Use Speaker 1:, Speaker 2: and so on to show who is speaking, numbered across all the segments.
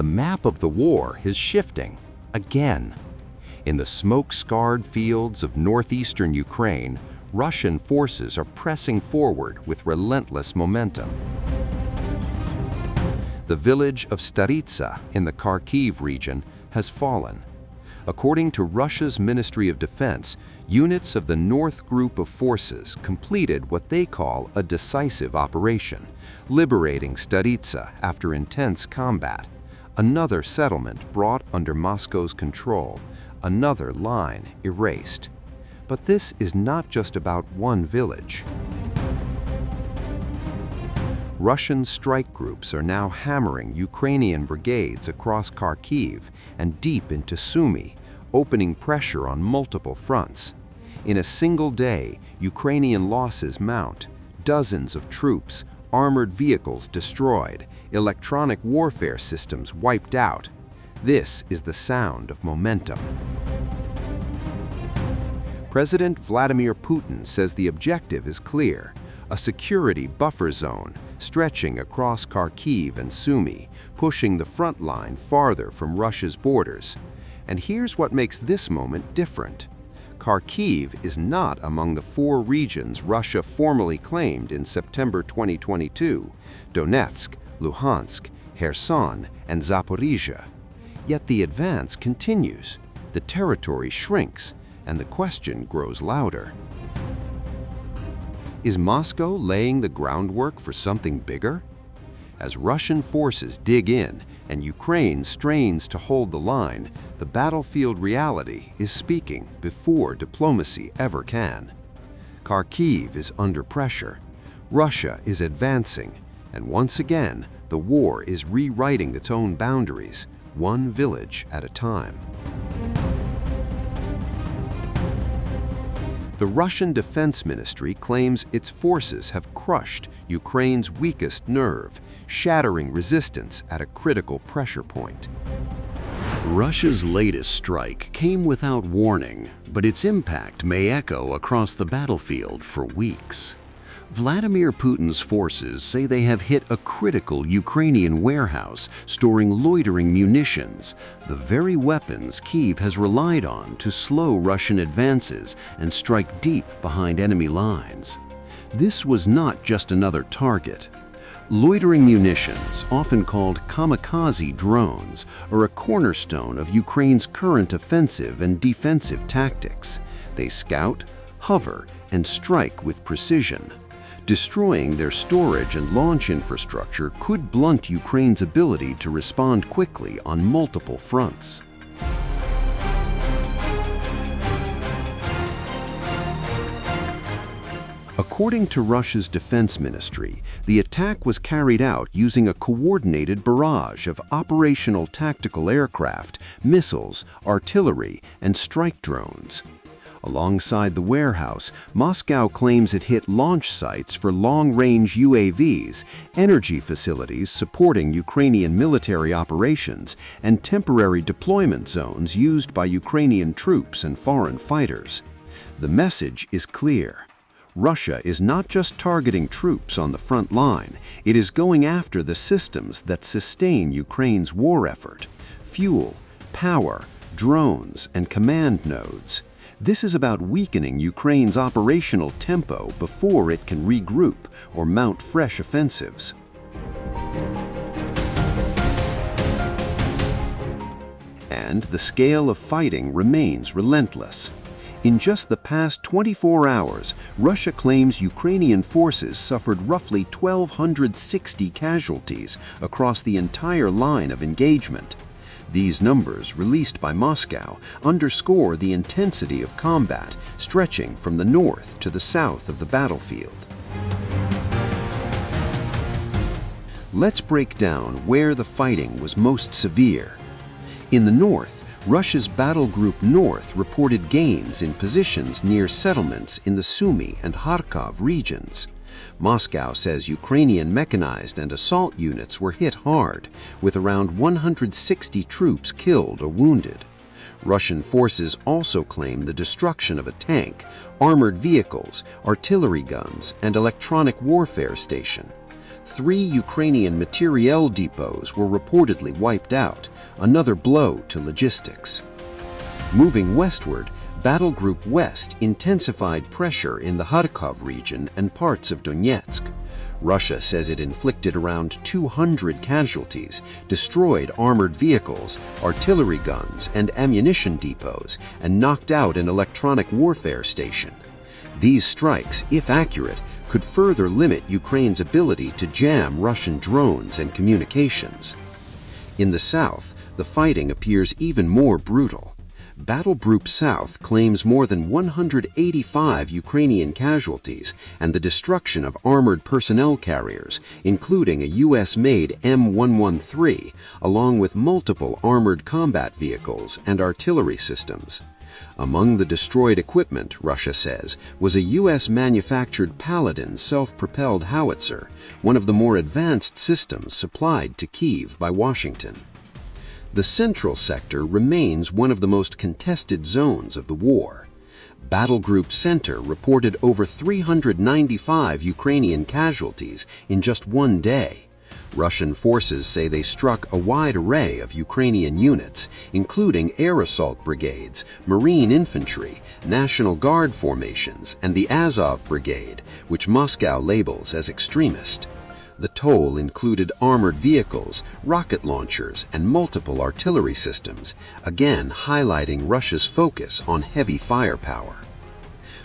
Speaker 1: the map of the war is shifting again. In the smoke-scarred fields of northeastern Ukraine, Russian forces are pressing forward with relentless momentum. The village of Staritsa in the Kharkiv region has fallen. According to Russia's Ministry of Defense, units of the North Group of Forces completed what they call a decisive operation, liberating Staritsa after intense combat. Another settlement brought under Moscow's control, another line erased. But this is not just about one village. Russian strike groups are now hammering Ukrainian brigades across Kharkiv and deep into Sumy, opening pressure on multiple fronts. In a single day, Ukrainian losses mount. Dozens of troops, armored vehicles destroyed, electronic warfare systems wiped out. This is the sound of momentum. President Vladimir Putin says the objective is clear: a security buffer zone stretching across Kharkiv and Sumy, pushing the front line farther from Russia's borders. And here's what makes this moment different. Kharkiv is not among the 4 regions Russia formally claimed in September 2022: Donetsk, Luhansk, Kherson, and Zaporizhia. Yet the advance continues, the territory shrinks, and the question grows louder. Is Moscow laying the groundwork for something bigger? As Russian forces dig in and Ukraine strains to hold the line, the battlefield reality is speaking before diplomacy ever can. Kharkiv is under pressure. Russia is advancing, and once again, the war is rewriting its own boundaries, one village at a time. The Russian Defense Ministry claims its forces have crushed Ukraine's weakest nerve, shattering resistance at a critical pressure point.
Speaker 2: Russia's latest strike came without warning, but its impact may echo across the battlefield for weeks. Vladimir Putin's forces say they have hit a critical Ukrainian warehouse storing loitering munitions, the very weapons Kyiv has relied on to slow Russian advances and strike deep behind enemy lines. This was not just another target. Loitering munitions, often called kamikaze drones, are a cornerstone of Ukraine's current offensive and defensive tactics. They scout, hover, and strike with precision. Destroying their storage and launch infrastructure could blunt Ukraine's ability to respond quickly on multiple fronts. According to Russia's defense ministry, the attack was carried out using a coordinated barrage of operational tactical aircraft, missiles, artillery, and strike drones. Alongside the warehouse, Moscow claims it hit launch sites for long-range UAVs, energy facilities supporting Ukrainian military operations, and temporary deployment zones used by Ukrainian troops and foreign fighters. The message is clear. Russia is not just targeting troops on the front line, it is going after the systems that sustain Ukraine's war effort: fuel, power, drones, and command nodes. This is about weakening Ukraine's operational tempo before it can regroup or mount fresh offensives. And the scale of fighting remains relentless. In just the past 24 hours, Russia claims Ukrainian forces suffered roughly 1,260 casualties across the entire line of engagement. These numbers, released by Moscow, underscore the intensity of combat stretching from the north to the south of the battlefield. Let's break down where the fighting was most severe. In the north, Russia's Battle Group North reported gains in positions near settlements in the Sumy and Kharkiv regions. Moscow says Ukrainian mechanized and assault units were hit hard, with around 160 troops killed or wounded. Russian forces also claim the destruction of a tank, armored vehicles, artillery guns, and electronic warfare station. 3 Ukrainian materiel depots were reportedly wiped out, another blow to logistics. Moving westward, Battle Group West intensified pressure in the Kharkiv region and parts of Donetsk. Russia says it inflicted around 200 casualties, destroyed armored vehicles, artillery guns, and ammunition depots, and knocked out an electronic warfare station. These strikes, if accurate, could further limit Ukraine's ability to jam Russian drones and communications. In the south, the fighting appears even more brutal. Battle Group South claims more than 185 Ukrainian casualties and the destruction of armored personnel carriers, including a U.S.-made M113, along with multiple armored combat vehicles and artillery systems. Among the destroyed equipment, Russia says, was a U.S.-manufactured Paladin self-propelled howitzer, one of the more advanced systems supplied to Kyiv by Washington. The central sector remains one of the most contested zones of the war. Battle Group Center reported over 395 Ukrainian casualties in just one day. Russian forces say they struck a wide array of Ukrainian units, including air assault brigades, Marine infantry, National Guard formations, and the Azov Brigade, which Moscow labels as extremist. The toll included armored vehicles, rocket launchers, and multiple artillery systems, again highlighting Russia's focus on heavy firepower.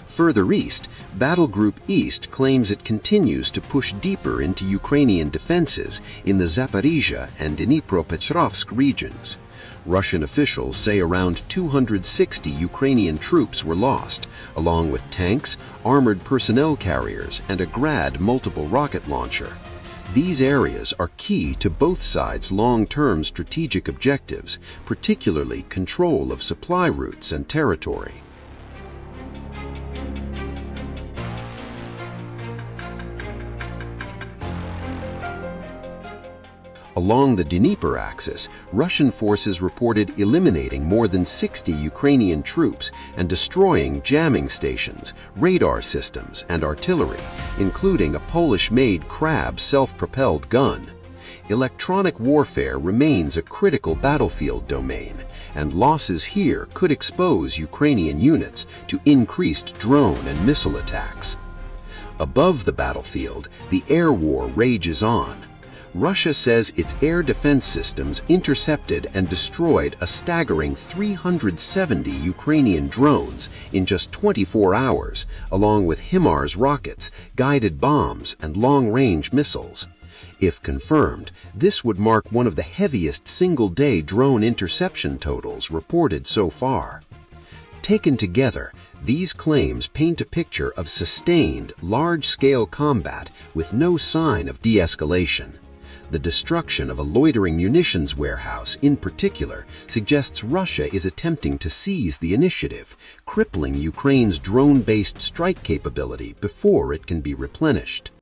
Speaker 2: Further east, Battle Group East claims it continues to push deeper into Ukrainian defenses in the Zaporizhia and Dnipropetrovsk regions. Russian officials say around 260 Ukrainian troops were lost, along with tanks, armored personnel carriers, and a Grad multiple rocket launcher. These areas are key to both sides' long-term strategic objectives, particularly control of supply routes and territory. Along the Dnieper axis, Russian forces reported eliminating more than 60 Ukrainian troops and destroying jamming stations, radar systems, and artillery, including a Polish-made Krab self-propelled gun. Electronic warfare remains a critical battlefield domain, and losses here could expose Ukrainian units to increased drone and missile attacks. Above the battlefield, the air war rages on. Russia says its air defense systems intercepted and destroyed a staggering 370 Ukrainian drones in just 24 hours, along with HIMARS rockets, guided bombs, and long-range missiles. If confirmed, this would mark one of the heaviest single-day drone interception totals reported so far. Taken together, these claims paint a picture of sustained, large-scale combat with no sign of de-escalation. The destruction of a loitering munitions warehouse, in particular, suggests Russia is attempting to seize the initiative, crippling Ukraine's drone-based strike capability before it can be replenished.